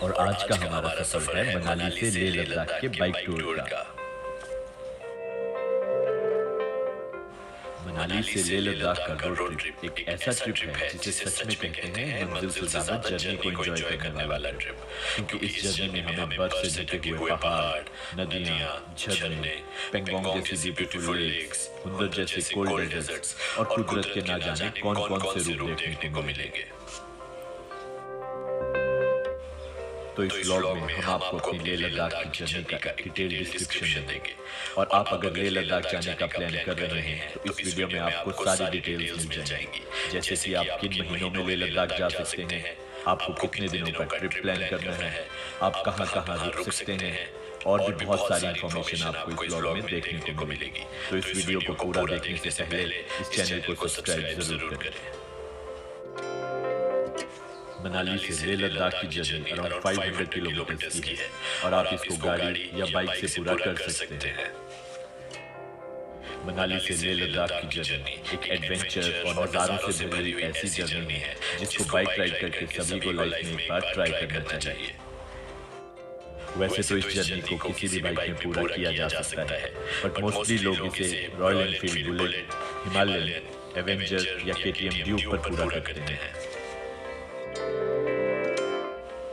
और आज का हमारा सफर है मनाली से लेह लद्दाख के बाइक टूर का। मनाली से लेह लद्दाख का रोड ट्रिप एक ऐसा ट्रिप है जिसे सच में कहते हैं मंजिल से ज्यादा जर्नी को एंजॉय करने वाला ट्रिप, क्योंकि इस जर्नी में हमें बर्फ से ढके हुए पहाड़, नदियाँ, झरने, पेंगोंग जैसी ब्यूटीफुल लेक्स, हुंदर जैसे कोल्ड डेजर्ट्स और कुदरत के ना जाने कौन कौन से रूप देखने को मिलेंगे। तो इस व्लॉग में हम आपको अपनी लेह लद्दाख की जर्नी का डिटेल डिस्क्रिप्शन देंगे, और आप अगर लेह लद्दाख जाने का प्लान कर रहे हैं तो इस वीडियो में आपको सारी डिटेल्स मिल जाएंगी, जैसे कि आप किन महीनों में लेह लद्दाख जा सकते हैं, आपको कितने दिनों का ट्रिप प्लान करना है, आप कहाँ कहाँ रुक सकते हैं, और भी बहुत सारी इन्फॉर्मेशन आपको इस व्लॉग में देखने को मिलेगी। तो इस वीडियो को पूरा देखने से पहले इस चैनल को सब्सक्राइब जरूर करें। मनाली से लेह लद्दाख की जर्नी अराउंड 500 किलोमीटर की है, और आप इसको गाड़ी या बाइक से पूरा कर सकते हैं। मनाली से लेह लद्दाख की जर्नी एक एडवेंचर और नज़ारों से भरी हुई ऐसी जर्नी है जिसको बाइक राइड करके सभी को लाइफ में एक बार ट्राई करना चाहिए। वैसे तो इस जर्नी को किसी भी बाइक में पूरा किया जा सकता है, बट मोस्टली लोग इसे royal Enfield bullet, Himalayan, Avenger या केटीएम ड्यूक पर पूरा करते हैं।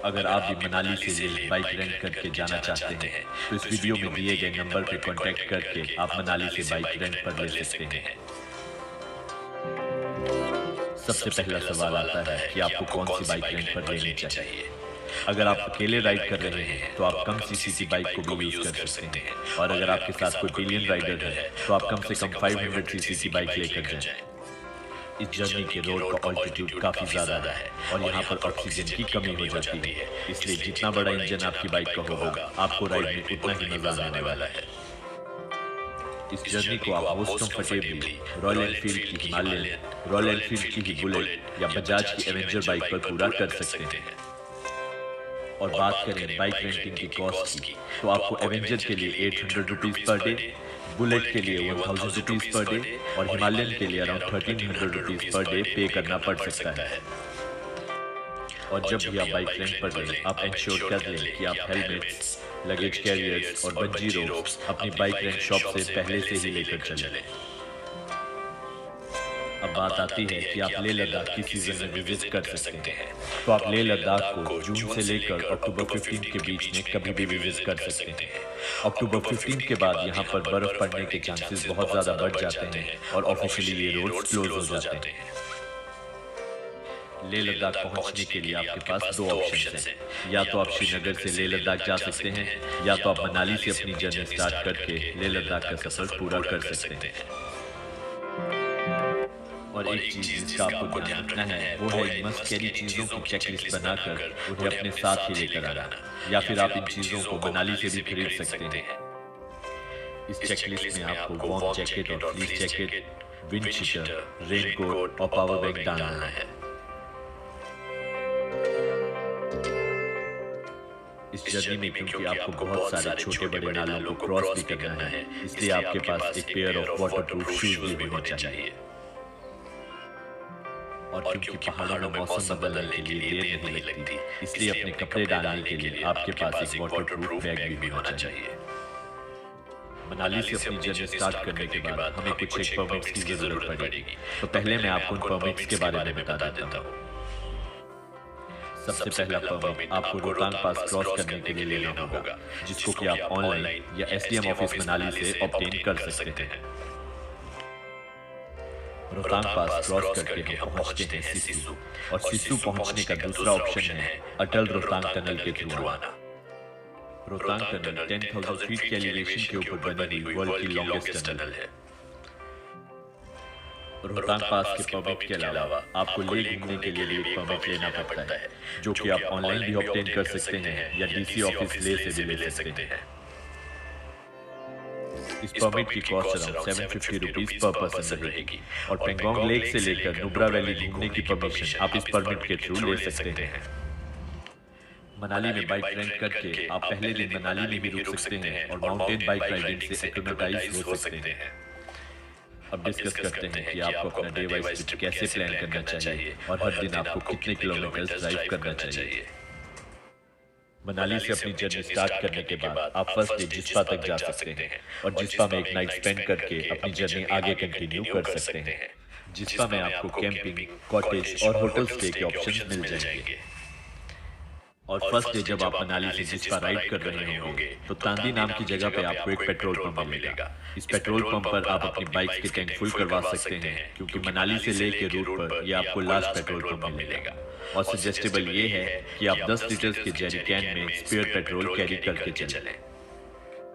अगर आप भी मनाली से लेह बाइक रेंट करके जाना चाहते हैं तो इस वीडियो में दिए गए नंबर पर कांटेक्ट करके आप मनाली से बाइक रेंट पर ले सकते हैं। सबसे पहला सवाल आता है कि आपको कौन सी बाइक रेंट पर लेनी चाहिए। अगर आप अकेले राइड कर रहे हैं तो आप कम सीसी की बाइक को भी यूज कर सकते हैं, और अगर आपके साथ कोई पिलियन राइडर है तो आप कम से कम 500 सीसी की बाइक लेकर जाएं। इस जर्नी के रोड का ऑल्टीट्यूड काफी ज्यादा है और यहाँ पर ऑक्सीजन की कमी हो जाती है, इसलिए जितना बड़ा इंजन आपकी बाइक का होगा आपको राइड में उतना ही मजा आने वाला है। इस जर्नी को आप मोस्ट कंफर्टेबली रॉयल एनफील्ड की हिमालयन, रॉयल एनफील्ड की बुलेट या बजाज की एवेंजर बाइक पर पूरा कर सकते हैं। और बात करें बाइक रेंटिंग की कॉस्ट की, तो आपको एवेंजर के लिए 800 रुपीज पर डे, बुलेट के लिए 1000 रुपीज पर डे और हिमालयन के लिए अराउंड 1300 रुपीज पर डे पे करना पड़ सकता है। और जब भी आप बाइक रेंट पर लें, आप इंश्योर कर लें कि आप हेलमेट्स, लगेज कैरियर्स और बंजी रोप्स अपनी बाइक रेंट शॉप से पहले से ही लेकर चलें। अब बात आती है कि आप लेह लद्दाख की सीजन में विजिट कर सकते हैं, तो आप लेह लद्दाख को जून से लेकर अक्टूबर 15 के बीच में कभी भी विजिट कर सकते हैं। अक्टूबर 15 के बाद यहाँ पर बर्फ पड़ने के चांसेस बहुत ज्यादा बढ़ जाते हैं और ऑफिशियली ये रोड क्लोज हो जाते हैं। लेह लद्दाख पहुंचने के लिए आपके पास दो ऑप्शन हैं, या तो आप श्रीनगर से लेह लद्दाख जा सकते हैं, या तो आप मनाली से अपनी जर्नी स्टार्ट करके लेह लद्दाख का सफर पूरा कर सकते हैं। और एक चीज जिसका आपको ध्यान रखना है वो है इन मस्ट कैरी चीजों की चेकलिस्ट बनाकर उन्हें अपने साथ ही लेकर आना, या फिर आप इन चीजों को मनाली से भी खरीद सकते हैं। इस चेकलिस्ट में आपको वार्म जैकेट और fleece jacket, wind cheater, raincoat और पावर बैंक डालना है। इस जर्नी में क्योंकि आपको बहुत सारे छोटे बड़े नालों को क्रॉस भी करना है, इसलिए आपके पास एक पेयर ऑफ वाटरप्रूफ शूज भी होने चाहिए। और क्योंकि पहाड़ों में मौसम बदलने के लिए देर नहीं लगती, इसलिए अपने कपड़े डालने के लिए आपके पास एक वाटरप्रूफ बैग भी होना चाहिए। मनाली से अपनी जर्नी स्टार्ट करने के बाद हमें कुछ एक परमिट्स की जरूरत पड़ेगी, तो पहले मैं आपको उन परमिट्स के बारे में बता देता हूँ। सबसे पहला परमिट आपको रोहतांग पास क्रॉस करने के लिए लेना होगा, जिसको कि आप ऑनलाइन या एसडीएम ऑफिस मनाली से ऑब्टेन कर सकते हैं। रोहतांग पास क्रॉस करके हम पहुंचते हैं सिस्सू, और सिस्सू पहुंचने का दूसरा ऑप्शन है अटल रोहतांग टनल के थ्रू आना। रोहतांग टनल 10,000 फीट के एलिवेशन के ऊपर बनी हुई वर्ल्ड की लॉन्गेस्ट टनल है। रोहतांग पास के परमिट के अलावा आपको लेह घूमने के लिए भी एक परमिट लेना पड़ता है, जो कि आप ऑनलाइन भी ऑब्टेन कर सकते हैं या डीसी ऑफिस लेह से भी ले सकते हैं। इस परमिट की cost around 750 rupees per person रहेगी, और पेंगोंग लेक से लेकर नुब्रा वैली घूमने की परमिशन आप इस परमिट के थ्रू ले सकते हैं। मनाली में बाइक रेंट करके आप पहले दिन मनाली में भी रुक सकते हैं और माउंटेन बाइक राइडिंग से एक्लिमेटाइज हो सकते हैं। अब डिस्कस करते हैं कि आपको अपना डे वाइज ट्रिप कैसे प्लान करना चाहिए और हर दिन आपको कितने किलोमीटर ड्राइव करना चाहिए। मनाली से अपनी जर्नी स्टार्ट करने के बाद आप फर्स्ट डे जिस्पा तक जा सकते हैं और जिस्पा में एक नाइट स्पेंड करके अपनी जर्नी आगे कंटिन्यू कर सकते हैं। जिस्पा में आपको कैंपिंग, कॉटेज और होटल स्टे के ऑप्शंस मिल जाएंगे। और फर्स्ट डे जब आप मनाली से जिस्पा राइड कर रहे होंगे तो तांदी नाम की जगह पे आपको एक पेट्रोल पंप मिलेगा। इस पेट्रोल पंप पर आप अपनी बाइक्स के टैंक फुल करवा सकते हैं क्योंकि मनाली से ले के रूट पर ये आपको लास्ट पेट्रोल पंप मिलेगा। और सजेस्टेबल ये है कि आप 10 लीटर्स के जेरी कैन में स्पेयर पेट्रोल कैरी करके चलें।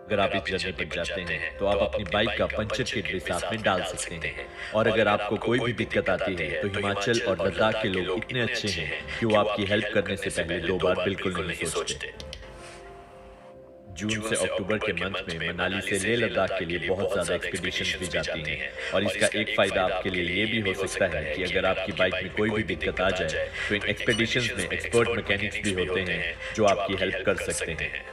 अगर आप इस जर्नी पर जाते हैं तो आप अपनी बाइक का पंचर किट भी साथ में डाल सकते हैं। और अगर आपको कोई भी दिक्कत आती है तो हिमाचल और लद्दाख के लोग इतने अच्छे हैं कि वो आपकी हेल्प करने से पहले 2 बार बिल्कुल नहीं सोचते। जून से अक्टूबर के मंथ में मनाली से लेह लद्दाख के लिए बहुत ज्यादा एक्सपीडिशंस भी जाती हैं और इसका एक फायदा आपके लिए ये भी हो सकता है कि अगर आपकी बाइक में कोई भी दिक्कत आ जाए तो इन एक्सपीडिशंस में एक्सपर्ट मैकेनिक्स भी होते हैं जो आपकी हेल्प कर सकते हैं।